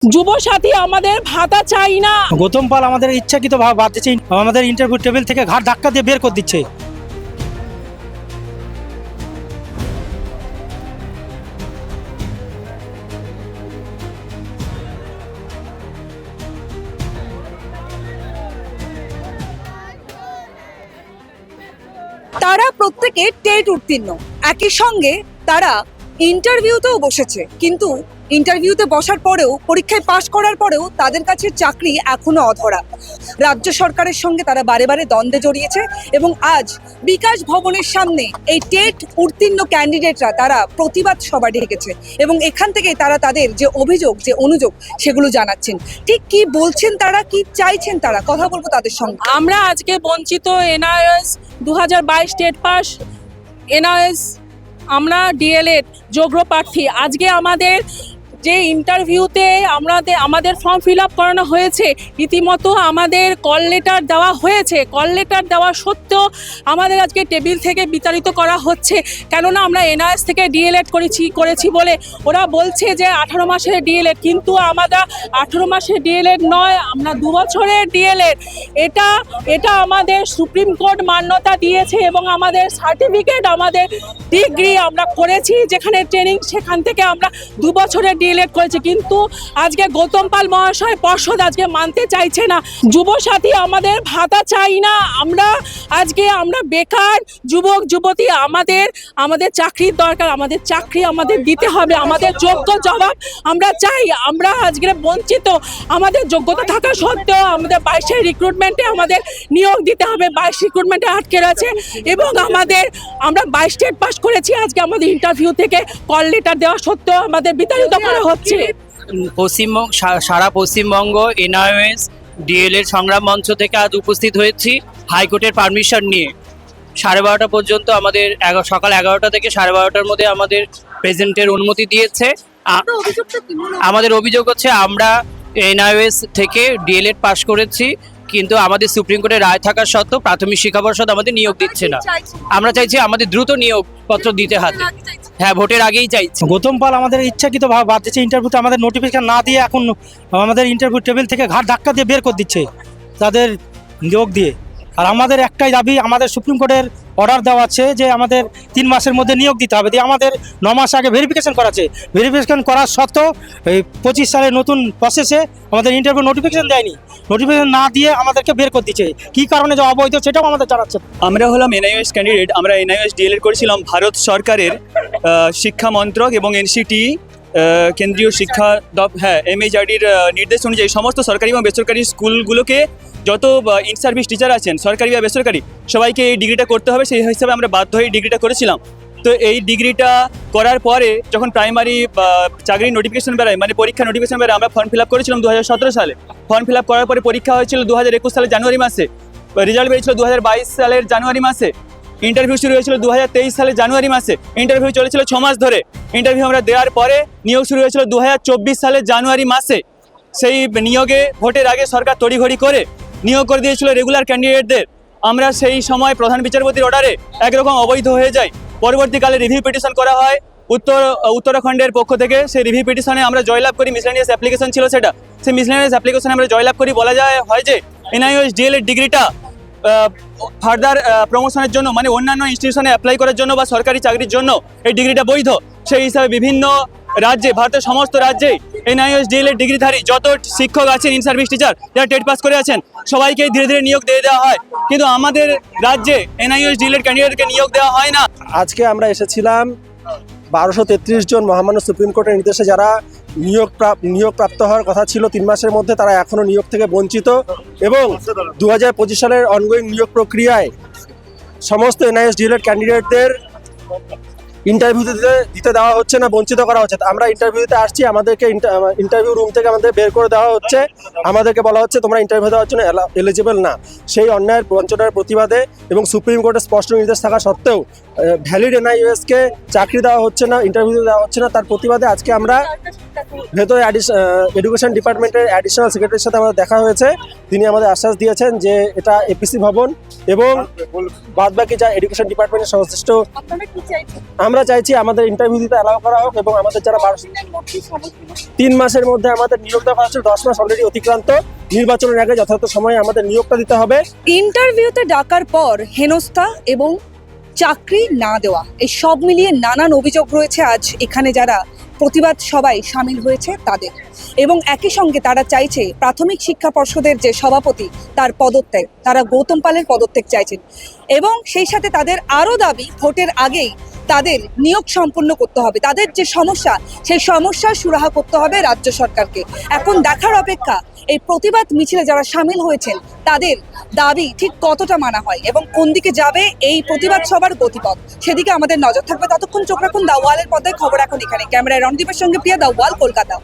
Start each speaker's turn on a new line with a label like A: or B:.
A: যুবসাথী আমাদের ভাতা চাই না।
B: গৌতম পাল আমাদের ইচ্ছাকৃত ভাবে বাদ দিচ্ছে, আমাদের ইন্টারভিউ টেবিল থেকে ঘাট ধাক্কা দিয়ে বের করে দিচ্ছে।
C: তারা প্রত্যেকে টেট উত্তীর্ণ, একই সঙ্গে তারা ইন্টারভিউতেও বসেছে, কিন্তু ইন্টারভিউতে বসার পরেও, পরীক্ষায় পাশ করার পরেও তাদের কাছে চাকরি এখনো অধরা। রাজ্য সরকারের সঙ্গে তারা বারে বারে দ্বন্দ্বে জড়িয়েছে এবং আজ বিকাশ ভবনের সামনে এই টেট উত্তীর্ণ ক্যান্ডিডেটরা তারা প্রতিবাদ সভা ডেকেছে এবং এখান থেকেই তারা তাদের যে অভিযোগ, যে অনুযোগ, সেগুলো জানাচ্ছেন। ঠিক কি বলছেন তারা, কি চাইছেন তারা, কথা বলবো তাদের সঙ্গে।
A: আমরা আজকে বঞ্চিত এনআইএস 2022 টেট পাস, এনআইএস আমরা ডিএলএড যোগ্য প্রার্থী। আজকে আমাদের যে ইন্টারভিউতে আমাদের ফর্ম ফিল আপ করানো হয়েছে, রীতিমতো আমাদের কল লেটার দেওয়া হয়েছে। কল লেটার দেওয়া সত্ত্বেও আমাদের আজকে টেবিল থেকে বিতাড়িত করা হচ্ছে, কেননা আমরা এনআইএস থেকে ডিএলএড করেছি বলে ওরা বলছে যে 18 মাসের ডিএলএড, কিন্তু আমরা 18 মাসের ডিএলএড নয়, আমরা 2 বছরের ডিএলএড। এটা আমাদের সুপ্রিম কোর্ট মান্যতা দিয়েছে এবং আমাদের সার্টিফিকেট, আমাদের ডিগ্রি আমরা করেছি যেখানে ট্রেনিং, সেখান থেকে আমরা 2 বছরের ডিএলএড করেছি। কিন্তু আজকে গৌতম পাল মহাশয় পর্ষদ আজকে মানতে চাইছে না। যুবসাথী আমাদের ভাতা চাই না। আমরা বেকার যুবক যুবতী, আমাদের চাকরির দরকার, আমাদের চাকরি আমাদের দিতে হবে, আমাদের যোগ্য জবাব আমরা চাই। আমরা আজকে বঞ্চিত, আমাদের যোগ্যতা থাকা সত্ত্বেও আমাদের 22 রিক্রুটমেন্টে আমাদের নিয়োগ দিতে হবে, 22 রিক্রুটমেন্টে আটকে রয়েছে এবং আমরা 22 টেট পাস করেছি। আজকে আমাদের ইন্টারভিউ থেকে কল লেটার দেওয়া সত্ত্বেও আমাদের বিতাড়িত করা হচ্ছে।
D: সারা পশ্চিমবঙ্গ এনআইএস ডিএলএড সংগ্রাম মঞ্চ থেকে আজ উপস্থিত হয়েছি হাইকোর্টের পারমিশন নিয়ে। 12:30 পর্যন্ত আমাদের সকাল 11টা থেকে 12:30টার মধ্যে আমাদের প্রেজেন্টের অনুমতি দিয়েছে। আমাদের অভিযোগ হচ্ছে আমরা এনআইএস থেকে ডিএলএড পাস করেছি, কিন্তু আমাদের সুপ্রিম কোর্টের রায় থাকার সত্ত্বেও প্রাথমিক শিক্ষা পর্ষদ আমাদের নিয়োগ দিচ্ছে না। আমরা চাইছি আমাদের দ্রুত নিয়োগপত্র দিতে হাতে। হ্যাঁ, ভোটের আগেই চাইছি।
B: গৌতম পাল আমাদের ইচ্ছাকৃত ভাবে বাদ দিচ্ছে, ইন্টারভিউতে আমাদের নোটিফিকেশন না দিয়ে এখন আমাদের ইন্টারভিউ টেবিল থেকে ঘাট ধাক্কা দিয়ে বের করে দিচ্ছে তাদের নিয়োগ দিয়ে। আর আমাদের একটাই দাবি, আমাদের সুপ্রিম কোর্টের অর্ডার দেওয়া আছে যে আমাদের 3 মাসের মধ্যে নিয়োগ দিতে হবে, দিয়ে আমাদের 9 মাস আগে ভেরিফিকেশন করাচ্ছে। ভেরিফিকেশন করার সত্ত্বেও এই 25 সালের নতুন প্রসেসে আমাদের ইন্টারভিউ নোটিফিকেশন দেয়নি, নোটিফিকেশন না দিয়ে আমাদেরকে বের করে দিচ্ছে। কী কারণে যে অবৈধ সেটাও আমাদের জানাচ্ছে।
E: আমরা হলাম এনআইএস ক্যান্ডিডেট, আমরা এনআইএস ডিএলএড করেছিলাম ভারত সরকারের শিক্ষা মন্ত্রক এবং এনসিটি কেন্দ্রীয় শিক্ষা এমএইচআরডির নির্দেশ অনুযায়ী সমস্ত সরকারি এবং বেসরকারি স্কুলগুলোকে যত ইন সার্ভিস টিচার আছেন, সরকারি বা বেসরকারি, সবাইকে এই ডিগ্রিটা করতে হবে। সেই হিসাবে আমরা বাধ্য হয়ে ডিগ্রিটা করেছিলাম। তো এই ডিগ্রিটা করার পরে যখন প্রাইমারি চাকরির নোটিফিকেশন বেরোয়, মানে পরীক্ষা নোটিফিকেশন বেরোয়, আমরা ফর্ম ফিল আপ করেছিলাম 2017 সালে। ফর্ম ফিল আপ করার পরে পরীক্ষা হয়েছিল 2021 সালের জানুয়ারি মাসে, রেজাল্ট বেরিয়েছিল 2022 সালের জানুয়ারি মাসে, ইন্টারভিউ শুরু হয়েছিল 2023 সালের জানুয়ারি মাসে, ইন্টারভিউ চলেছিল 6 মাস ধরে। ইন্টারভিউ আমরা দেওয়ার পরে নিয়োগ শুরু হয়েছিল 2024 সালের জানুয়ারি মাসে। সেই নিয়োগে ভোটের আগে সরকার তড়িঘড়ি করে নিয়োগ করে দিয়েছিল রেগুলার ক্যান্ডিডেটদের। আমরা সেই সময় প্রধান বিচারপতির অর্ডারে একরকম অবৈধ হয়ে যাই। পরবর্তীকালে রিভিউ পিটিশন করা হয় উত্তরাখণ্ডের পক্ষ থেকে। সেই রিভিউ পিটিশনে আমরা জয়লাভ করি, মিসলেনিয়াস অ্যাপ্লিকেশন ছিল সেটা, সেই মিসলেনিয়াস অ্যাপ্লিকেশনে আমরা জয়লাভ করি। বলা হয় যে এনআইএস ডিএলএড ডিগ্রিটা ফার্দার প্রমোশনের জন্য, মানে অন্যান্য ইনস্টিটিউশনে অ্যাপ্লাই করার জন্য বা সরকারি চাকরির জন্য এই ডিগ্রিটা বৈধ। সেই হিসাবে বিভিন্ন রাজ্যে, ভারতের সমস্ত রাজ্যেই এনআইএস ডিএলএড ডিগ্রিধারী যত শিক্ষক আছেন, ইন সার্ভিস টিচার যারা টেট পাস করে আছেন, সবাইকে ধীরে ধীরে নিয়োগ দিয়ে দেওয়া হয়, কিন্তু আমাদের রাজ্যে এনআইএস ডিএলএড ক্যান্ডিডেটকে নিয়োগ দেওয়া হয় না।
F: আজকে আমরা এসেছিলাম 1233 জন মহামান্য সুপ্রিম কোর্টের নির্দেশে যারা নিয়োগপ্রাপ্ত হওয়ার কথা ছিল 3 মাসের মধ্যে, তারা এখনও নিয়োগ থেকে বঞ্চিত এবং 2025 সালের অনগোয়িং নিয়োগ প্রক্রিয়ায় সমস্ত এনআইএস ডিএলএড ক্যান্ডিডেটদের ইন্টারভিউ দিতে দেওয়া হচ্ছে না, বঞ্চিত করা হচ্ছে। আমরা ইন্টারভিউতে আসছি, আমাদেরকে ইন্টারভিউ রুম থেকে আমাদের বের করে দেওয়া হচ্ছে, আমাদেরকে বলা হচ্ছে তোমরা ইন্টারভিউ দেওয়ার জন্য এলিজিবল না। সেই অন্যায়ের বঞ্চনার প্রতিবাদে এবং সুপ্রিম কোর্টের স্পষ্ট নির্দেশ থাকা সত্ত্বেও ভ্যালিড এনআইএসকে চাকরি দেওয়া হচ্ছে না, ইন্টারভিউ দেওয়া হচ্ছে না। তার প্রতিবাদে আজকে আমরা ভেতরে এডুকেশন ডিপার্টমেন্টের অ্যাডিশনাল সেক্রেটারির সাথে আমাদের দেখা হয়েছে। তিনি আমাদের আশ্বাস দিয়েছেন যে এটা এপিসি ভবন এবং বাদবাকি যা এডুকেশন ডিপার্টমেন্টের সংশ্লিষ্ট,
C: আপনারা কি চাইছেন?
F: আমরা চাইছি আমাদের ইন্টারভিউ দিতে অ্যালাউ করা হোক এবং আমাদের যারা 3 মাসের মধ্যে আমাদের নিয়োগ দেওয়া হচ্ছে, 10 মাস অলরেডি অতিক্রান্ত, নির্বাচনের আগে যথাযথ সময়ে আমাদের নিয়োগটা দিতে হবে।
C: ইন্টারভিউতে ডাকার পর হেনস্থা এবং চাকরি না দেওয়া, এই সব মিলিয়ে নানান অভিযোগ রয়েছে আজ এখানে যারা প্রতিবাদ সভায় সামিল হয়েছে তাদের। এবং একই সঙ্গে তারা চাইছে প্রাথমিক শিক্ষা পর্ষদের যে সভাপতি তার পদত্যাগ, তারা গৌতম পালের পদত্যাগ চাইছেন। এবং সেই সাথে তাদের আরও দাবি ভোটের আগেই তাদের নিয়োগ সম্পন্ন করতে হবে। তাদের যে সমস্যা, সেই সমস্যার সুরাহা করতে হবে রাজ্য সরকারকে। এখন দেখার অপেক্ষা এই প্রতিবাদ মিছিলে যারা সামিল হয়েছেন তাদের দাবি ঠিক কতটা মানা হয় এবং কোন দিকে যাবে এই প্রতিবাদ সভার গতিপথ, সেদিকে আমাদের নজর থাকবে। ততক্ষণ চোখ রাখুন দ্য ওয়ালের পর্দায়। খবর এখন এখানে। ক্যামেরায় রণদীপের সঙ্গে প্রিয়া, দ্য ওয়াল, কলকাতা।